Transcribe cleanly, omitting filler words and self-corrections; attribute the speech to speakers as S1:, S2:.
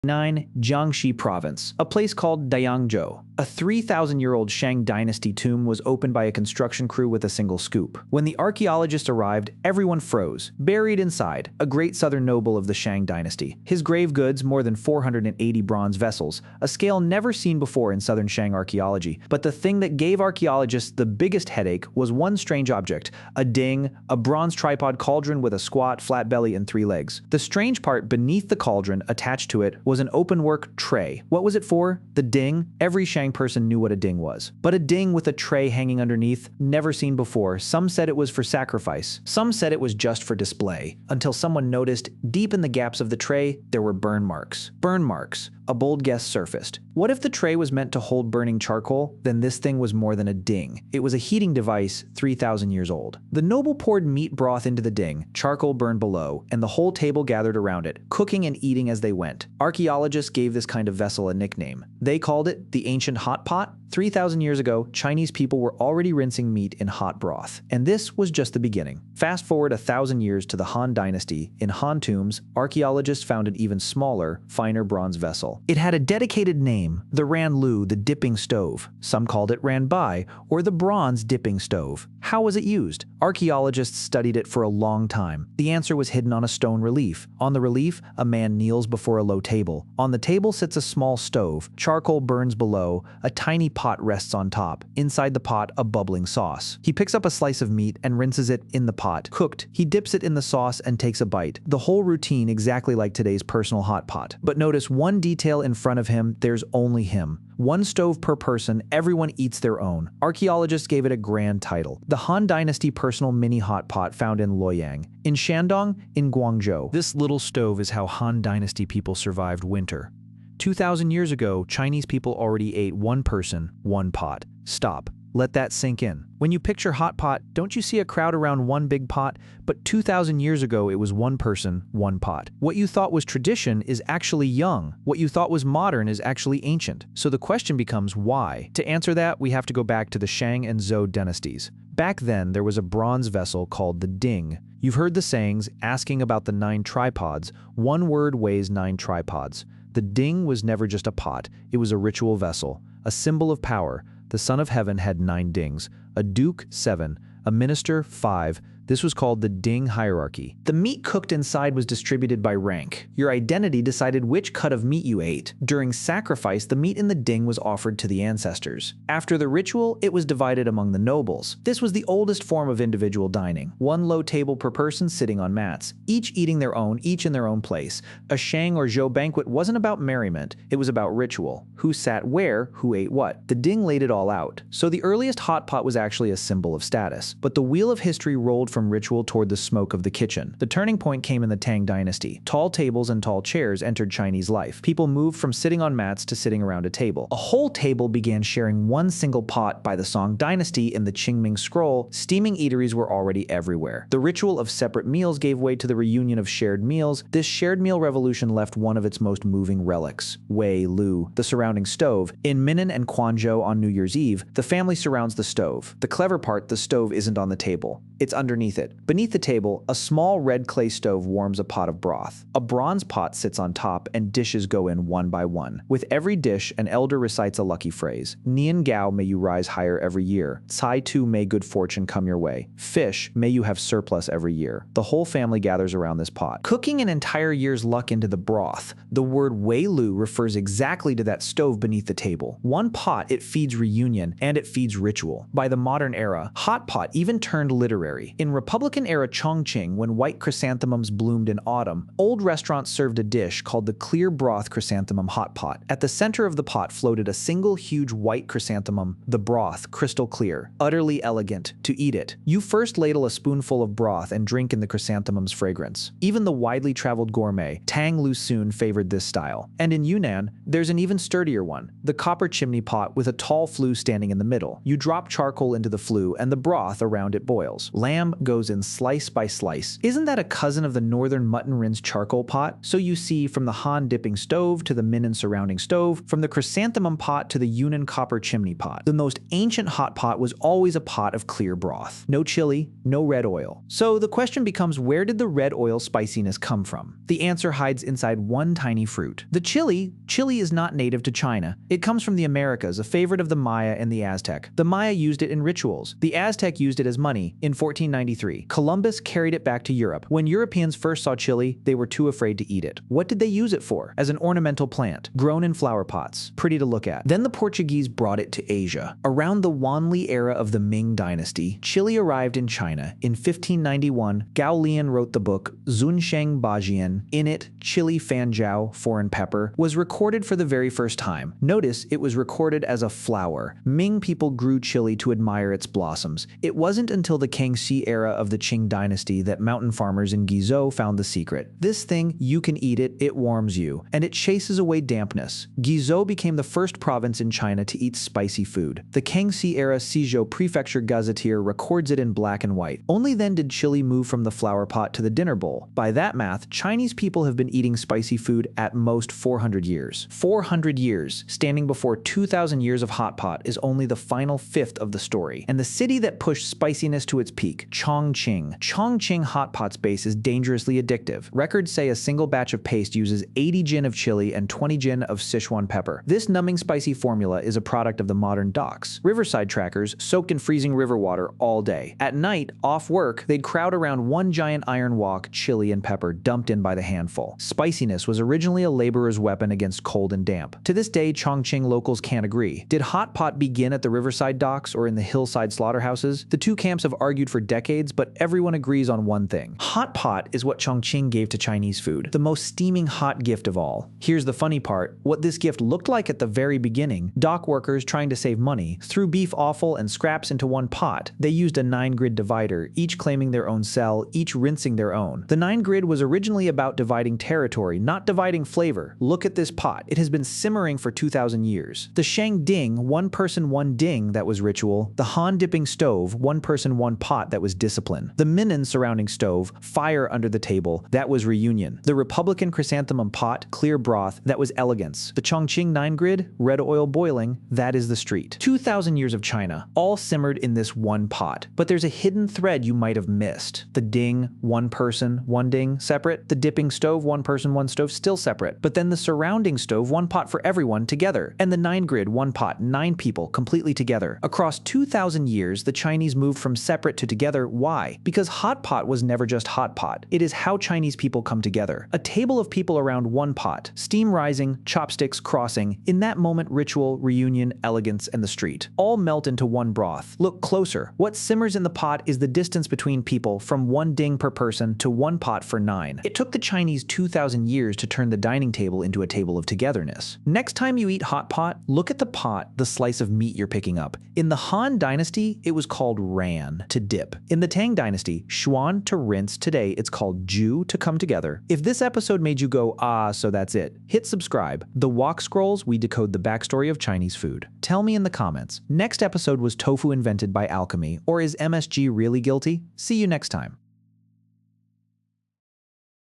S1: 9. Jiangxi Province, a place called Dayangzhou. A 3,000-year-old Shang dynasty tomb was opened by a construction crew with a single scoop. When the archaeologists arrived, everyone froze. Buried inside, a great southern noble of the Shang dynasty. His grave goods, more than 480 bronze vessels, a scale never seen before in southern Shang archaeology. But the thing that gave archaeologists the biggest headache was one strange object, a ding, a bronze tripod cauldron with a squat, flat belly and 3 legs. The strange part beneath the cauldron, attached to it, was an open-work tray. What was it for? The ding? Every Shang person knew what a ding was. But a ding with a tray hanging underneath, never seen before. Some said it was for sacrifice. Some said it was just for display. Until someone noticed, deep in the gaps of the tray, there were burn marks. Burn marks. A bold guess surfaced. What if the tray was meant to hold burning charcoal? Then this thing was more than a ding. It was a heating device 3,000 years old. The noble poured meat broth into the ding, charcoal burned below, and the whole table gathered around it, cooking and eating as they went. Archaeologists gave this kind of vessel a nickname. They called it the ancient Hotpot. 3,000 years ago, Chinese people were already rinsing meat in hot broth. And this was just the beginning. Fast forward 1,000 years to the Han Dynasty. In Han tombs, archaeologists found an even smaller, finer bronze vessel. It had a dedicated name, the Ran Lu, the dipping stove. Some called it Ran Bai, or the bronze dipping stove. How was it used? Archaeologists studied it for a long time. The answer was hidden on a stone relief. On the relief, a man kneels before a low table. On the table sits a small stove. Charcoal burns below. A tiny pot rests on top. Inside the pot, a bubbling sauce. He picks up a slice of meat and rinses it in the pot. Cooked, he dips it in the sauce and takes a bite. The whole routine exactly like today's personal hot pot. But notice one detail in front of him, there's only him. One stove per person, everyone eats their own. Archaeologists gave it a grand title. The Han Dynasty personal mini hot pot found in Luoyang, in Shandong, in Guangzhou. This little stove is how Han Dynasty people survived winter. 2,000 years ago, Chinese people already ate one person, one pot. Stop. Let that sink in. When you picture hot pot, don't you see a crowd around one big pot? But 2,000 years ago, it was one person, one pot. What you thought was tradition is actually young. What you thought was modern is actually ancient. So the question becomes why? To answer that, we have to go back to the Shang and Zhou dynasties. Back then, there was a bronze vessel called the ding. You've heard the sayings asking about the 9 tripods. One word weighs 9 tripods. The ding was never just a pot. It was a ritual vessel, a symbol of power. The Son of Heaven had 9 dings, a duke 7, a minister 5. This was called the ding hierarchy. The meat cooked inside was distributed by rank. Your identity decided which cut of meat you ate. During sacrifice, the meat in the ding was offered to the ancestors. After the ritual, it was divided among the nobles. This was the oldest form of individual dining. One low table per person sitting on mats, each eating their own, each in their own place. A Shang or Zhou banquet wasn't about merriment, it was about ritual. Who sat where, who ate what. The ding laid it all out. So the earliest hot pot was actually a symbol of status. But the wheel of history rolled from ritual toward the smoke of the kitchen. The turning point came in the Tang dynasty. Tall tables and tall chairs entered Chinese life. People moved from sitting on mats to sitting around a table. A whole table began sharing one single pot. By the Song dynasty in the Qingming scroll, steaming eateries were already everywhere. The ritual of separate meals gave way to the reunion of shared meals. This shared meal revolution left one of its most moving relics, Wei Lu, the surrounding stove. In Minnan and Quanzhou on New Year's Eve, the family surrounds the stove. The clever part, the stove isn't on the table. It's underneath it. Beneath the table, a small red clay stove warms a pot of broth. A bronze pot sits on top and dishes go in one by one. With every dish, an elder recites a lucky phrase. Nian Gao, may you rise higher every year. Cai Tu, may good fortune come your way. Fish, may you have surplus every year. The whole family gathers around this pot, cooking an entire year's luck into the broth. The word Wei Lu refers exactly to that stove beneath the table. One pot, it feeds reunion, and it feeds ritual. By the modern era, hot pot even turned literary. In Republican-era Chongqing, when white chrysanthemums bloomed in autumn, old restaurants served a dish called the clear broth chrysanthemum hot pot. At the center of the pot floated a single huge white chrysanthemum, the broth crystal clear, utterly elegant. To eat it, you first ladle a spoonful of broth and drink in the chrysanthemum's fragrance. Even the widely traveled gourmet, Tang Lu Sun, favored this style. And in Yunnan, there's an even sturdier one, the copper chimney pot with a tall flue standing in the middle. You drop charcoal into the flue and the broth around it boils. Lamb, pot goes in slice by slice. Isn't that a cousin of the northern mutton rinse charcoal pot? So you see, from the Han dipping stove to the Minnan surrounding stove, from the chrysanthemum pot to the Yunnan copper chimney pot, the most ancient hot pot was always a pot of clear broth. No chili, no red oil. So the question becomes, where did the red oil spiciness come from? The answer hides inside one tiny fruit. The chili is not native to China. It comes from the Americas, a favorite of the Maya and the Aztec. The Maya used it in rituals. The Aztec used it as money in 1493. Columbus carried it back to Europe. When Europeans first saw chili, they were too afraid to eat it. What did they use it for? As an ornamental plant, grown in flower pots. Pretty to look at. Then the Portuguese brought it to Asia. Around the Wanli era of the Ming dynasty, chili arrived in China. In 1591, Gao Lian wrote the book Zunsheng Bajian. In it, chili fanjiao, foreign pepper, was recorded for the very first time. Notice it was recorded as a flower. Ming people grew chili to admire its blossoms. It wasn't until the Kangxi era of the Qing dynasty that mountain farmers in Guizhou found the secret. This thing, you can eat it, it warms you, and it chases away dampness. Guizhou became the first province in China to eat spicy food. The Kangxi era Sizhou Prefecture gazetteer records it in black and white. Only then did chili move from the flower pot to the dinner bowl. By that math, Chinese people have been eating spicy food at most 400 years. 400 years, standing before 2,000 years of hot pot, is only the final fifth of the story. And the city that pushed spiciness to its peak, Chongqing. Chongqing hot pot's base is dangerously addictive. Records say a single batch of paste uses 80 jin of chili and 20 jin of Sichuan pepper. This numbing spicy formula is a product of the modern docks. Riverside trackers soaked in freezing river water all day. At night, off work, they'd crowd around one giant iron wok, chili and pepper dumped in by the handful. Spiciness was originally a laborer's weapon against cold and damp. To this day, Chongqing locals can't agree. Did hot pot begin at the riverside docks or in the hillside slaughterhouses? The two camps have argued for decades, but everyone agrees on one thing. Hot pot is what Chongqing gave to Chinese food, the most steaming hot gift of all. Here's the funny part. What this gift looked like at the very beginning, dock workers trying to save money threw beef offal and scraps into one pot. They used a 9-grid divider, each claiming their own cell, each rinsing their own. The 9-grid was originally about dividing territory, not dividing flavor. Look at this pot. It has been simmering for 2,000 years. The Shang Ding, one person, one ding, that was ritual. The Han dipping stove, one person, one pot, that was discipline. The Minnan surrounding stove, fire under the table, that was reunion. The Republican chrysanthemum pot, clear broth, that was elegance. The Chongqing 9-grid, red oil boiling, that is the street. 2,000 years of China, all simmered in this one pot. But there's a hidden thread you might have missed. The ding, one person, one ding, separate. The dipping stove, one person, one stove, still separate. But then the surrounding stove, one pot for everyone, together. And the 9-grid, one pot, 9 people, completely together. Across 2,000 years, the Chinese moved from separate to together. Why? Because hot pot was never just hot pot. It is how Chinese people come together. A table of people around one pot, steam rising, chopsticks crossing. In that moment, ritual, reunion, elegance, and the street all melt into one broth. Look closer. What simmers in the pot is the distance between people, from one ding per person to one pot for 9. It took the Chinese 2,000 years to turn the dining table into a table of togetherness. Next time you eat hot pot, look at the pot, the slice of meat you're picking up. In the Han dynasty, it was called ran, to dip. In the Tang dynasty, xuan, to rinse. Today, it's called ju, to come together. If this episode made you go, ah, so that's it, hit subscribe. The Wok Scrolls, we decode the backstory of Chinese food. Tell me in the comments. Next episode, was tofu invented by alchemy, or is MSG really guilty? See you next time.